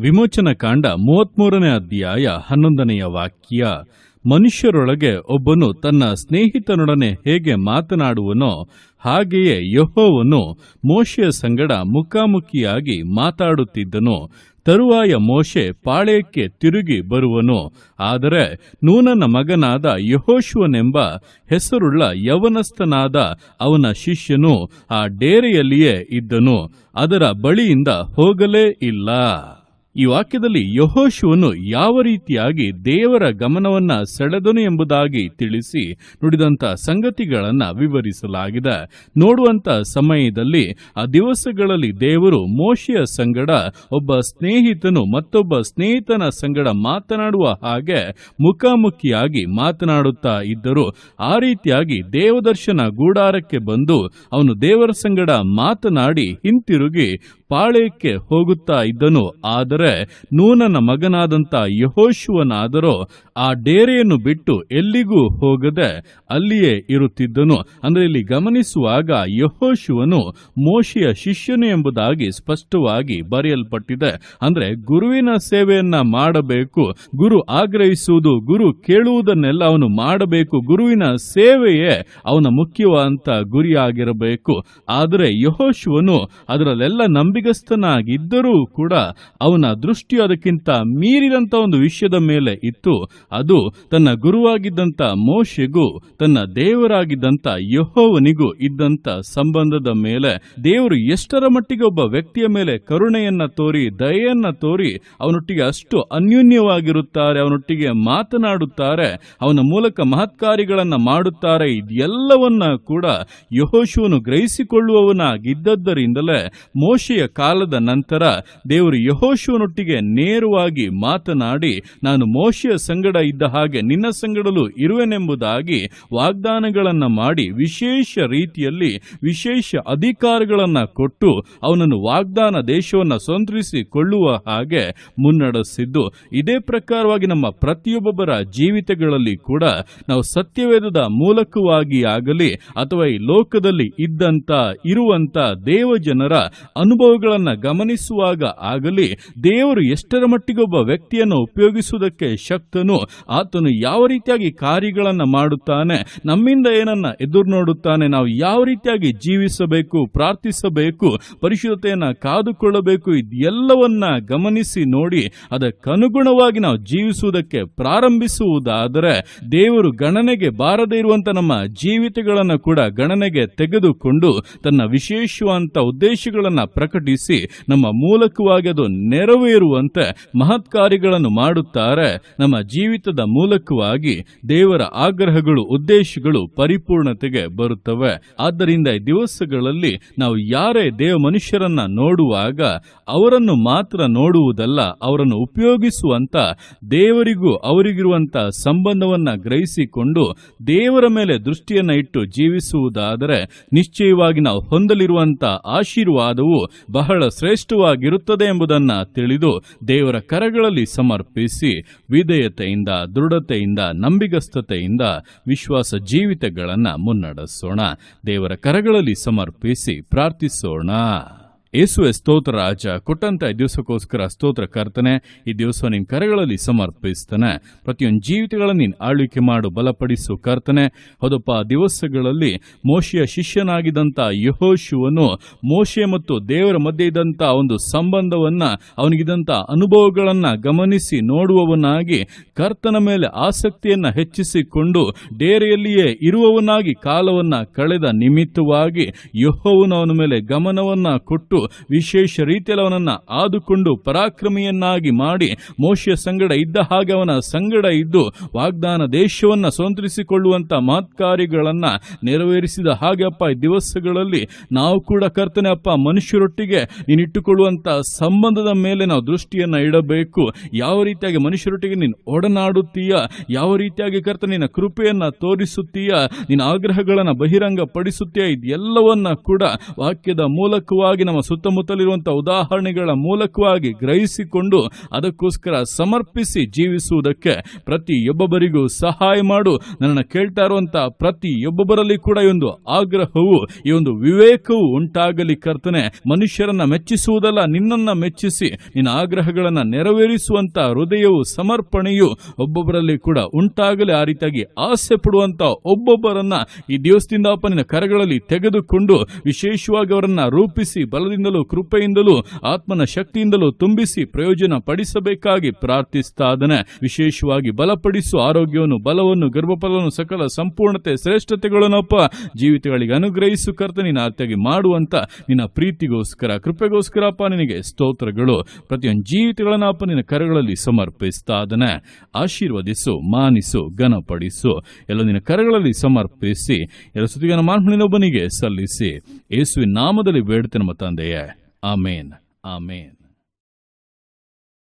ವಿಮೋಚನ ಕಾಂಡ 33ನೇ ಅಧ್ಯಾಯ 11ನೆಯ ವಾಕ್ಯ. ಮನುಷ್ಯರೊಳಗೆ ಒಬ್ಬನು ತನ್ನ ಸ್ನೇಹಿತನೊಡನೆ ಹೇಗೆ ಮಾತನಾಡುವನೋ ಹಾಗೆಯೇ ಯೆಹೋವನು ಮೋಶೆಯ ಸಂಗಡ ಮುಖಾಮುಖಿಯಾಗಿ ಮಾತಾಡುತ್ತಿದ್ದನು. ತರುವಾಯ ಮೋಶೆ ಪಾಳೆಯಕ್ಕೆ ತಿರುಗಿ ಬರುವನು. ಆದರೆ ನೂನನ ಮಗನಾದ ಯೆಹೋಶುವನೆಂಬ ಹೆಸರುಳ್ಳ ಯವನಸ್ಥನಾದ ಅವನ ಶಿಷ್ಯನು ಆ ಡೇರೆಯಲ್ಲಿಯೇ ಇದ್ದನು, ಅದರ ಬಳಿಯಿಂದ ಹೋಗಲೇ ಇಲ್ಲ. ಈ ವಾಕ್ಯದಲ್ಲಿ ಯೆಹೋಶುವನು ಯಾವ ರೀತಿಯಾಗಿ ದೇವರ ಗಮನವನ್ನ ಸೆಳೆದನು ಎಂಬುದಾಗಿ ತಿಳಿಸಿ ನುಡಿದಂಥ ಸಂಗತಿಗಳನ್ನು ವಿವರಿಸಲಾಗಿದೆ. ನೋಡುವಂತ ಸಮಯದಲ್ಲಿ ಆ ದಿವಸಗಳಲ್ಲಿ ದೇವರು ಮೋಶೆಯ ಸಂಗಡ ಒಬ್ಬ ಸ್ನೇಹಿತನು ಮತ್ತೊಬ್ಬ ಸ್ನೇಹಿತನ ಸಂಗಡ ಮಾತನಾಡುವ ಹಾಗೆ ಮುಖಾಮುಖಿಯಾಗಿ ಮಾತನಾಡುತ್ತಾ ಇದ್ದರು. ಆ ರೀತಿಯಾಗಿ ದೇವದರ್ಶನ ಗೂಡಾರಕ್ಕೆ ಬಂದು ಅವನು ದೇವರ ಸಂಗಡ ಮಾತನಾಡಿ ಹಿಂತಿರುಗಿ ಪಾಳೆಯಕ್ಕೆ ಹೋಗುತ್ತಾ ಇದ್ದನು. ಆದರೆ ನೂನನ ಮಗನಾದಂಥ ಯೆಹೋಶುವನಾದರೋ ಆ ಡೇರೆಯನ್ನು ಬಿಟ್ಟು ಎಲ್ಲಿಗೂ ಹೋಗದೆ ಅಲ್ಲಿಯೇ ಇರುತ್ತಿದ್ದನು. ಅಂದರೆ ಇಲ್ಲಿ ಗಮನಿಸುವಾಗ ಯೆಹೋಶುವನು ಮೋಶೆಯ ಶಿಷ್ಯನು ಎಂಬುದಾಗಿ ಸ್ಪಷ್ಟವಾಗಿ ಬರೆಯಲ್ಪಟ್ಟಿದೆ. ಅಂದ್ರೆ ಗುರುವಿನ ಸೇವೆಯನ್ನ ಮಾಡಬೇಕು, ಗುರು ಆಗ್ರಹಿಸುವುದು, ಗುರು ಕೇಳುವುದನ್ನೆಲ್ಲ ಅವನು ಮಾಡಬೇಕು, ಗುರುವಿನ ಸೇವೆಯೇ ಅವನ ಮುಖ್ಯವಾದಂತ ಗುರಿಯಾಗಿರಬೇಕು. ಆದರೆ ಯೆಹೋಶುವನು ಅದರಲ್ಲೆಲ್ಲ ನಂಬಿಗಸ್ತನಾಗಿದ್ದರೂ ಕೂಡ ಅವನ ದೃಷ್ಟಿಯು ಅದಕ್ಕಿಂತ ಮೀರಿದಂತ ಒಂದು ವಿಷಯದ ಮೇಲೆ ಇತ್ತು. ಅದು ತನ್ನ ಗುರುವಾಗಿದ್ದಂತ ಮೋಶೆಗೂ ತನ್ನ ದೇವರಾಗಿದ್ದಂತ ಯೆಹೋವನಿಗೂ ಇದ್ದಂತ ಸಂಬಂಧದ ಮೇಲೆ. ದೇವರು ಎಷ್ಟರ ಮಟ್ಟಿಗೆ ಒಬ್ಬ ವ್ಯಕ್ತಿಯ ಮೇಲೆ ಕರುಣೆಯನ್ನ ತೋರಿ ದಯೆಯನ್ನ ತೋರಿ ಅವನೊಟ್ಟಿಗೆ ಅಷ್ಟು ಅನ್ಯೋನ್ಯವಾಗಿರುತ್ತಾರೆ, ಅವನೊಟ್ಟಿಗೆ ಮಾತನಾಡುತ್ತಾರೆ, ಅವನ ಮೂಲಕ ಮಹತ್ಕಾರ್ಯಗಳನ್ನ ಮಾಡುತ್ತಾರೆ. ಇದೆಲ್ಲವನ್ನ ಕೂಡ ಯೆಹೋಶುವನು ಗ್ರಹಿಸಿಕೊಳ್ಳುವವನಾಗಿದ್ದದ್ದರಿಂದಲೇ ಮೋಶೆಯ ಕಾಲದ ನಂತರ ದೇವರು ಯೆಹೋಶುವನೊಟ್ಟಿಗೆ ನೇರವಾಗಿ ಮಾತನಾಡಿ, ನಾನು ಮೋಶೆಯ ಸಂಗಡ ಇದ್ದ ಹಾಗೆ ನಿನ್ನ ಸಂಗಡಲೂ ಇರುವೆನೆಂಬುದಾಗಿ ವಾಗ್ದಾನಗಳನ್ನ ಮಾಡಿ ವಿಶೇಷ ರೀತಿಯಲ್ಲಿ ವಿಶೇಷ ಅಧಿಕಾರಗಳನ್ನ ಕೊಟ್ಟು ಅವನನ್ನು ವಾಗ್ದಾನ ದೇಶವನ್ನು ಸ್ವಂತರಿಸಿಕೊಳ್ಳುವ ಹಾಗೆ ಮುನ್ನಡೆಸಿದ್ದು. ಇದೇ ಪ್ರಕಾರವಾಗಿ ನಮ್ಮ ಪ್ರತಿಯೊಬ್ಬೊಬ್ಬರ ಜೀವಿತಗಳಲ್ಲಿ ಕೂಡ ನಾವು ಸತ್ಯವೇದದ ಮೂಲಕವಾಗಿ ಆಗಲಿ ಅಥವಾ ಈ ಲೋಕದಲ್ಲಿ ಇರುವಂತ ದೇವಜನರ ಅನುಭವಗಳನ್ನು ಗಮನಿಸುವಾಗ ಆಗಲಿ ದೇವರು ಎಷ್ಟರ ಮಟ್ಟಿಗೆ ಒಬ್ಬ ವ್ಯಕ್ತಿಯನ್ನು ಉಪಯೋಗಿಸುವುದಕ್ಕೆ ಶಕ್ತನು, ಆತನು ಯಾವ ರೀತಿಯಾಗಿ ಕಾರ್ಯಗಳನ್ನು ಮಾಡುತ್ತಾನೆ, ನಮ್ಮಿಂದ ಏನನ್ನ ಎದುರು ನೋಡುತ್ತಾನೆ, ನಾವು ಯಾವ ರೀತಿಯಾಗಿ ಜೀವಿಸಬೇಕು, ಪ್ರಾರ್ಥಿಸಬೇಕು, ಪರಿಶುದ್ಧತೆಯನ್ನ ಕಾದುಕೊಳ್ಳಬೇಕು, ಇದೆಲ್ಲವನ್ನ ಗಮನಿಸಿ ನೋಡಿ ಅದಕ್ಕನುಗುಣವಾಗಿ ನಾವು ಜೀವಿಸುವುದಕ್ಕೆ ಪ್ರಾರಂಭಿಸುವುದಾದರೆ ದೇವರು ಗಣನೆಗೆ ಬಾರದೇ ಇರುವಂತ ನಮ್ಮ ಜೀವಿತಗಳನ್ನು ಕೂಡ ಗಣನೆಗೆ ತೆಗೆದುಕೊಂಡು ತನ್ನ ವಿಶೇಷವಾದಂತ ಉದ್ದೇಶಗಳನ್ನು ಪ್ರಕಟಿಸಿ ನಮ್ಮ ಮೂಲಕವಾಗಿ ಅದು ನೆರವೇರುವಂತೆ ಮಹತ್ ಕಾರ್ಯಗಳನ್ನು ಮಾಡುತ್ತಾರೆ. ನಮ್ಮ ಜೀವಿತದ ಮೂಲಕವಾಗಿ ದೇವರ ಆಗ್ರಹಗಳು, ಉದ್ದೇಶಗಳು ಪರಿಪೂರ್ಣತೆಗೆ ಬರುತ್ತವೆ. ಆದ್ದರಿಂದ ಈ ದಿವಸಗಳಲ್ಲಿ ನಾವು ಯಾರೇ ದೇವ ಮನುಷ್ಯರನ್ನ ನೋಡುವಾಗ ಅವರನ್ನು ಮಾತ್ರ ನೋಡುವುದಲ್ಲ, ಅವರನ್ನು ಉಪಯೋಗಿಸುವಂತ ದೇವರಿಗೂ ಅವರಿಗಿರುವಂತ ಸಂಬಂಧವನ್ನ ಗ್ರಹಿಸಿಕೊಂಡು ದೇವರ ಮೇಲೆ ದೃಷ್ಟಿಯನ್ನ ಇಟ್ಟು ಜೀವಿಸುವುದಾದರೆ ನಿಶ್ಚಯವಾಗಿ ನಾವು ಹೊಂದಲಿರುವಂತ ಆಶೀರ್ವಾದವು ಬಹಳ ಶ್ರೇಷ್ಠವಾಗಿರುತ್ತದೆ ಎಂಬುದನ್ನು ತಿಳಿದು ದೇವರ ಕರಗಳಲ್ಲಿ ಸಮರ್ಪಿಸಿ ವಿಧೇಯತೆಯಿಂದ, ದೃಢತೆಯಿಂದ, ನಂಬಿಗಸ್ತತೆಯಿಂದ ವಿಶ್ವಾಸ ಜೀವಿತಗಳನ್ನು ಮುನ್ನಡೆಸೋಣ. ದೇವರ ಕರಗಳಲ್ಲಿ ಸಮರ್ಪಿಸಿ ಪ್ರಾರ್ಥಿಸೋಣ. ಯೇಸುವೆ ಸ್ತೋತ್ರ ರಾಜ, ಕೊಟ್ಟಂತ ಈ ದಿವಸಕ್ಕೋಸ್ಕರ ಸ್ತೋತ್ರ ಕರ್ತನೆ. ಈ ದಿವಸ ನಿನ್ನ ಕರೆಗಳಲ್ಲಿ ಸಮರ್ಪಿಸ್ತಾನೆ. ಪ್ರತಿಯೊಂದು ಜೀವಿತಗಳನ್ನು ನೀನು ಆಳ್ವಿಕೆ ಮಾಡು, ಬಲಪಡಿಸು ಕರ್ತನೆ. ಹೌದಪ್ಪ, ದಿವಸಗಳಲ್ಲಿ ಮೋಶೆಯ ಶಿಷ್ಯನಾಗಿದ್ದಂಥ ಯೆಹೋಶುವನು ಮೋಶೆ ಮತ್ತು ದೇವರ ಮಧ್ಯೆ ಇದ್ದಂಥ ಒಂದು ಸಂಬಂಧವನ್ನ, ಅವನಿಗಿದ್ದಂಥ ಅನುಭವಗಳನ್ನ ಗಮನಿಸಿ ನೋಡುವವನಾಗಿ ಕರ್ತನ ಮೇಲೆ ಆಸಕ್ತಿಯನ್ನ ಹೆಚ್ಚಿಸಿಕೊಂಡು ಡೇರೆಯಲ್ಲಿಯೇ ಇರುವವನಾಗಿ ಕಾಲವನ್ನ ಕಳೆದ ನಿಮಿತ್ತವಾಗಿ ಯೆಹೋವನು ಅವನ ಮೇಲೆ ಗಮನವನ್ನ ಕೊಟ್ಟು ವಿಶೇಷ ರೀತಿಯಲ್ಲಿ ಅವನನ್ನ ಆದುಕೊಂಡು ಪರಾಕ್ರಮಿಯನ್ನಾಗಿ ಮಾಡಿ ಮೋಶೆಯ ಸಂಗಡ ಇದ್ದ ಹಾಗೆ ಅವನ ಸಂಗಡ ಇದ್ದು ವಾಗ್ದಾನ ದೇಶವನ್ನ ಸ್ವಂತರಿಸಿಕೊಳ್ಳುವಂತ ಮಹತ್ಕಾರ್ಯಗಳನ್ನ ನೆರವೇರಿಸಿದ ಹಾಗೆ ಅಪ್ಪ, ಈ ದಿವಸಗಳಲ್ಲಿ ನಾವು ಕೂಡ ಕರ್ತನೆ ಅಪ್ಪ, ಮನುಷ್ಯರೊಟ್ಟಿಗೆ ನೀನು ಇಟ್ಟುಕೊಳ್ಳುವಂತ ಸಂಬಂಧದ ಮೇಲೆ ನಾವು ದೃಷ್ಟಿಯನ್ನ ಇಡಬೇಕು. ಯಾವ ರೀತಿಯಾಗಿ ಮನುಷ್ಯರೊಟ್ಟಿಗೆ ನೀನು ಒಡನಾಡುತ್ತೀಯ, ಯಾವ ರೀತಿಯಾಗಿ ಕರ್ತನೆ ನಿನ್ನ ಕೃಪೆಯನ್ನ ತೋರಿಸುತ್ತೀಯ, ನಿನ್ನ ಆಗ್ರಹಗಳನ್ನ ಬಹಿರಂಗ ಪಡಿಸುತ್ತೀಯ, ಇದೆಲ್ಲವನ್ನ ಕೂಡ ವಾಕ್ಯದ ಮೂಲಕವಾಗಿ ನಮ್ಮ ಸುತ್ತಮುತ್ತಲಿರುವಂತಹ ಉದಾಹರಣೆಗಳ ಮೂಲಕವಾಗಿ ಗ್ರಹಿಸಿಕೊಂಡು ಅದಕ್ಕೋಸ್ಕರ ಸಮರ್ಪಿಸಿ ಜೀವಿಸುವುದಕ್ಕೆ ಪ್ರತಿಯೊಬ್ಬೊಬ್ಬರಿಗೂ ಸಹಾಯ ಮಾಡು. ನನ್ನನ್ನು ಕೇಳ್ತಾ ಇರುವಂತಹ ಪ್ರತಿಯೊಬ್ಬೊಬ್ಬರಲ್ಲಿ ಕೂಡ ಈ ಒಂದು ಆಗ್ರಹವು, ಈ ಒಂದು ವಿವೇಕವು ಉಂಟಾಗಲಿ ಕರ್ತನೆ. ಮನುಷ್ಯರನ್ನ ಮೆಚ್ಚಿಸುವುದಲ್ಲ, ನಿನ್ನನ್ನ ಮೆಚ್ಚಿಸಿ ನಿನ್ನ ಆಗ್ರಹಗಳನ್ನ ನೆರವೇರಿಸುವಂತ ಹೃದಯವು, ಸಮರ್ಪಣೆಯು ಒಬ್ಬೊಬ್ಬರಲ್ಲಿ ಕೂಡ ಉಂಟಾಗಲಿ. ಆ ರೀತಿಯಾಗಿ ಆಸೆ ಪಡುವಂತ ಒಬ್ಬೊಬ್ಬರನ್ನ ಈ ದಿವಸದಿಂದ ಅಪ್ಪ ನಿನ್ನ ಕರಗಳಲ್ಲಿ ತೆಗೆದುಕೊಂಡು ವಿಶೇಷವಾಗಿ ಅವರನ್ನ ರೂಪಿಸಿ ಬಲದಿಂದಲೂ ಕೃಪೆಯಿಂದಲೂ ಆತ್ಮನ ಶಕ್ತಿಯಿಂದಲೂ ತುಂಬಿಸಿ ಪ್ರಯೋಜನ ಪಡಿಸಬೇಕಾಗಿ ಪ್ರಾರ್ಥಿಸ್ತಾ ಇದ್ದಾನೆ. ವಿಶೇಷವಾಗಿ ಬಲಪಡಿಸು, ಆರೋಗ್ಯವನ್ನು, ಬಲವನ್ನು, ಗರ್ಭಫಲವನ್ನು, ಸಕಲ ಸಂಪೂರ್ಣತೆ, ಶ್ರೇಷ್ಠತೆಗಳನ್ನಪ್ಪ ಜೀವಿತಗಳಿಗೆ ಅನುಗ್ರಹಿಸು ಕರ್ತನೆ. ನಿನ್ನ ಆತ್ಯಾಗಿ ಮಾಡುವಂತ ನಿನ್ನ ಪ್ರೀತಿಗೋಸ್ಕರ, ಕೃಪೆಗೋಸ್ಕರ ಅಪ್ಪ ನಿನಗೆ ಸ್ತೋತ್ರಗಳು. ಪ್ರತಿಯೊಂದು ಜೀವಿತಗಳನ್ನ ಅಪ್ಪ ನಿನ್ನ ಕರಗಳಲ್ಲಿ ಸಮರ್ಪಿಸ್ತಾ ಇದ್ದಾನೆ. ಆಶೀರ್ವದಿಸು, ಮಾನಿಸು, ಘನಪಡಿಸು. ಎಲ್ಲ ನಿನ್ನ ಕರಗಳಲ್ಲಿ ಸಮರ್ಪಿಸಿ ಎಲ್ಲ ಸ್ತುತಿಯನ್ನು ಮಾನವನಿನೊಬ್ಬನಿಗೆ ಸಲ್ಲಿಸಿ ಯೇಸುವಿನ ನಾಮದಲ್ಲಿ ಬೇಡ್ತೇನೆ ನಮ್ಮ ತಂದೆಯೇ. ಆಮೇನ್, ಆಮೇನ್.